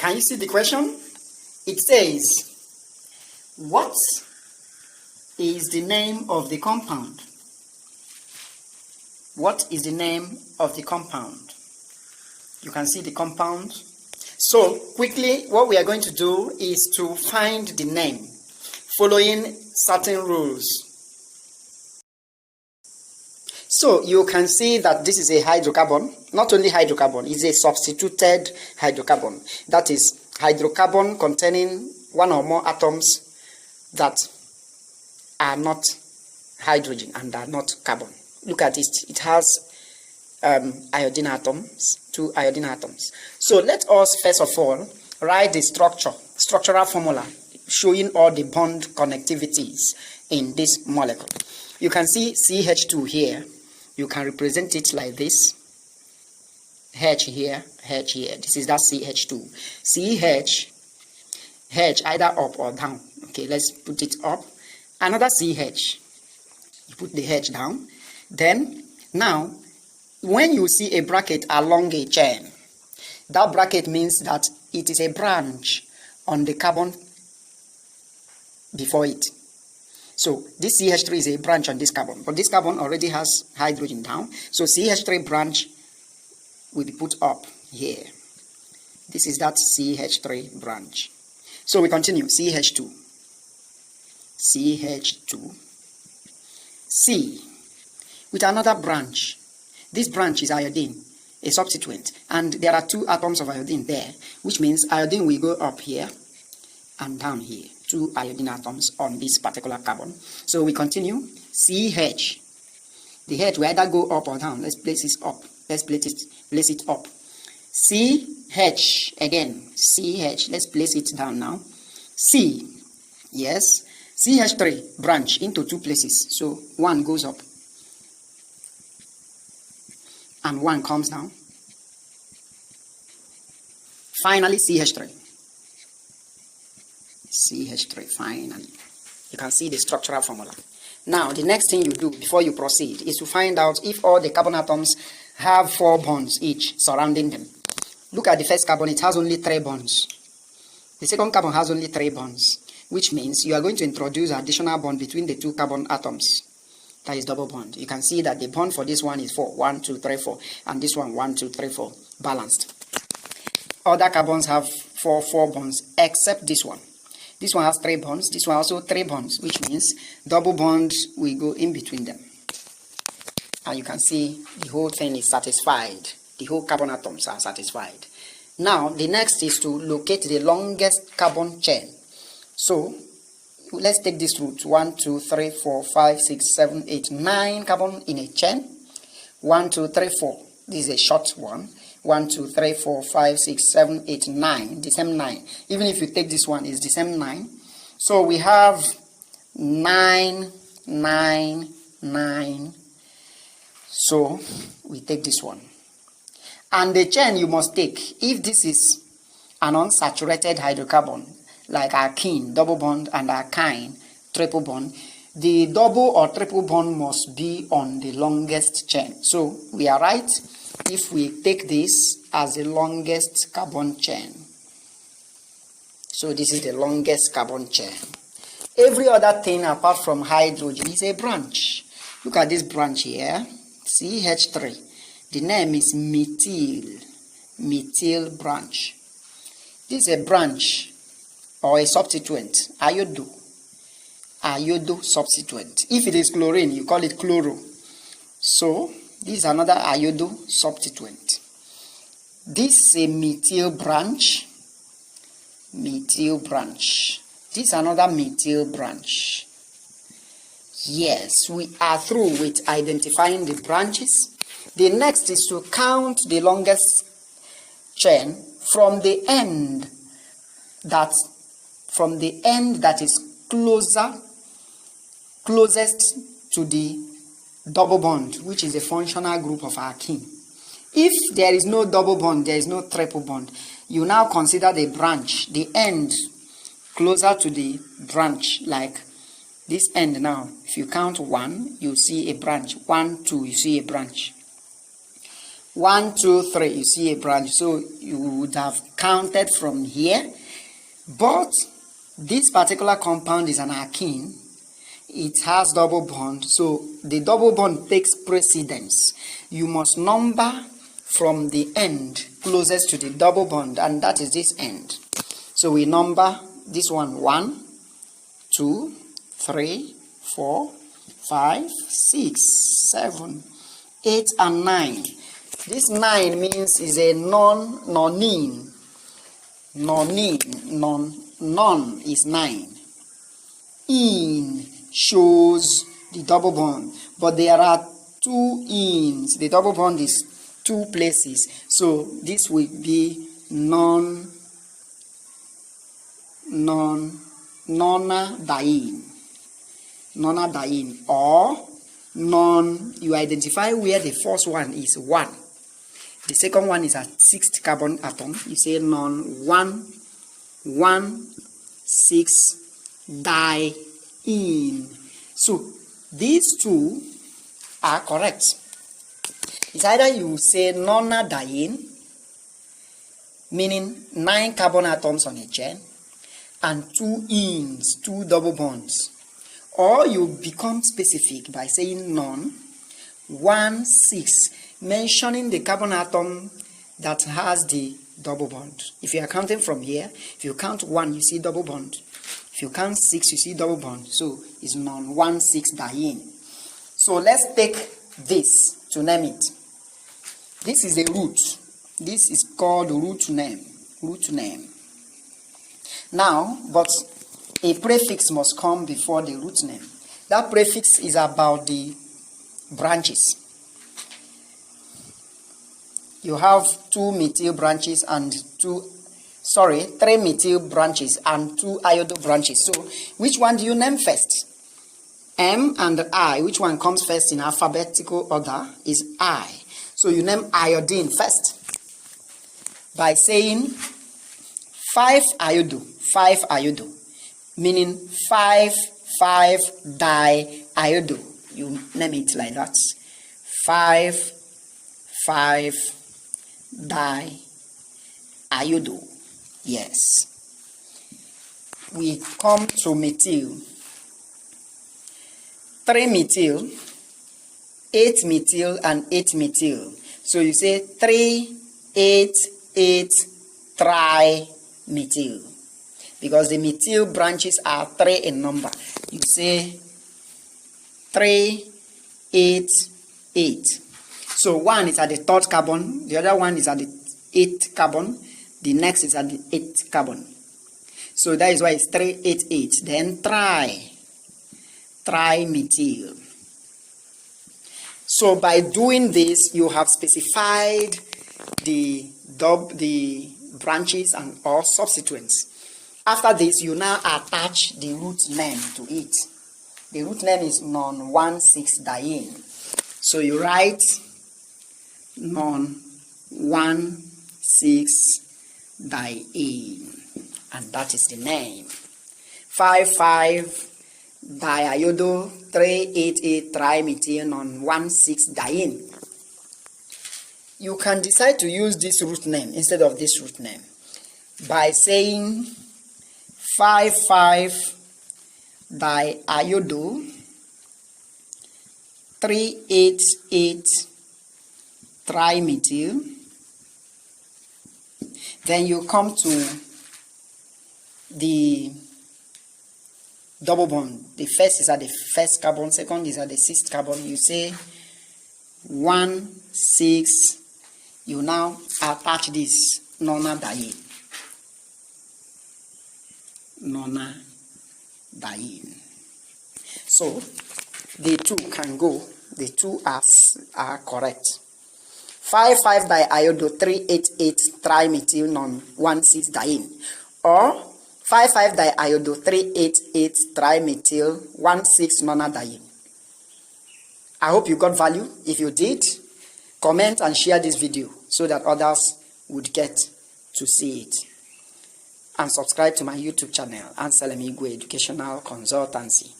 Can you see the question? It says, what is the name of the compound? What is the name of the compound? You can see the compound. So quickly, what we are going to do is to find the name following certain rules. So you can see that this is a hydrocarbon. Not only hydrocarbon, it's a substituted hydrocarbon. That is hydrocarbon containing one or more atoms that are not hydrogen and are not carbon. Look at it. It has iodine atoms, 2 iodine atoms. So let us first of all write the structural formula showing all the bond connectivities in this molecule. You can see CH2 here. You can represent it like this. H here, H here. This is that CH2. CH, H either up or down. Okay, let's put it up. Another CH. You put the H down. Then, now, when you see a bracket along a chain, that bracket means that it is a branch on the carbon before it. So this CH3 is a branch on this carbon, but this carbon already has hydrogen down. So CH3 branch will be put up here. This is that CH3 branch. So we continue. CH2. CH2. C. With another branch. This branch is iodine, a substituent. And there are 2 atoms of iodine there, which means iodine will go up here and down here. 2 iodine atoms on this particular carbon. So we continue. CH. The H will either go up or down. Let's place it up. Let's place it up. CH again. CH. Let's place it down now. C. Yes. CH3 branch into 2 places. So 1 goes up and 1 comes down. Finally, CH3. CH3, finally. You can see the structural formula. Now, the next thing you do before you proceed is to find out if all the carbon atoms have 4 bonds each surrounding them. Look at the first carbon, it has only 3 bonds. The second carbon has only 3 bonds, which means you are going to introduce an additional bond between the 2 carbon atoms. That is double bond. You can see that the bond for this one is 4. 1, 2, 3, 4. And this one, 1, 2, 3, 4. Balanced. Other carbons have 4 bonds except this one. This one has 3 bonds. This one also 3 bonds, which means double bonds will go in between them. And you can see the whole thing is satisfied. The whole carbon atoms are satisfied. Now, the next is to locate the longest carbon chain. So, let's take this route. 1, 2, 3, 4, 5, 6, 7, 8, 9 carbon in a chain. 1, 2, 3, 4. This is a short one. 1, 2, 3, 4, 5, 6, 7, 8, 9. The same 9. Even if you take this one, it's the same 9. So we have 9, 9, 9. So we take this one. And the chain you must take, if this is an unsaturated hydrocarbon, like alkene, double bond, and alkyne, triple bond, the double or triple bond must be on the longest chain. So we are right if we take this as the longest carbon chain. So this is the longest carbon chain. Every other thing apart from hydrogen is a branch. Look at this branch here, CH3. The name is methyl branch. This is a branch or a substituent, iodo substituent. If it is chlorine, you call it chloro. So this is another iodo substituent. This is a methyl branch. This is another methyl branch. Yes, we are through with identifying the branches. The next is to count the longest chain from the end that is closest to the double bond, which is a functional group of alkene. If there is no double bond, there is no triple bond, you now consider the branch, the end closer to the branch, like this end now. If you count 1, you see a branch. 1, 2, you see a branch. 1, 2, 3, you see a branch. So you would have counted from here. But this particular compound is an alkene. It has double bond. So the double bond takes precedence. You must number from the end closest to the double bond, and that is this end. So we number this one 1, 2, 3, 4, 5, 6, 7, 8, and 9. This 9 means is a nonene. Non is 9. In shows the double bond, but there are 2 ins. The double bond is 2 places, so this will be nonadiene, or non. You identify where the first one is 1. The second one is a 6th carbon atom. You say non-1,6-diene. So these 2 are correct. It's either you say nonadiene, meaning 9 carbon atoms on a chain, and 2 ins, 2 double bonds. Or you become specific by saying non-1,6, mentioning the carbon atom that has the double bond. If you are counting from here, if you count 1, you see double bond. If you count 6, you see double bond. So it's non-1,6-diene. So let's take this to name it. This is a root. This is called root name. Now, but a prefix must come before the root name. That prefix is about the branches. You have 2 methyl branches and 3 methyl branches and 2 iodo branches. So which one do you name first? M and I, which one comes first in alphabetical order is I. So you name iodine first by saying 5 iodo, meaning 5,5-diiodo. You name it like that. 5,5-diiodo. Yes. We come to methyl. 3 methyl, 8 methyl, and 8 methyl. So you say 3,8,8-trimethyl. Because the methyl branches are 3 in number. You say 3,8,8. So one is at the 3rd carbon, the other one is at the 8th carbon, the next is at the 8th carbon. So that is why it's 3,8,8. Then trimethyl. So by doing this, you have specified the branches and all substituents. After this, you now attach the root name to it. The root name is non-1,6-diene. So you write non-1,6-diene, and that is the name. 5,5-diiodo 3,8,8-trimethyl non-1,6-diene. You can decide to use this root name instead of this root name by saying 5,5-diiodo 3,8,8-trimethyl. Then you come to the double bond. The first is at the 1st carbon, second is at the 6th carbon. You say 1,6. You now attach this nonadiene. So the 2 can go. The 2 are correct. 5,5-diiodo 3,8,8-trimethyl non-1,6-diene, or 5,5-diiodo 3,8,8-trimethyl 1,6-nonadiene. I hope you got value. If you did, comment and share this video so that others would get to see it. And subscribe to my YouTube channel, Anselm Igwe Educational Consultancy.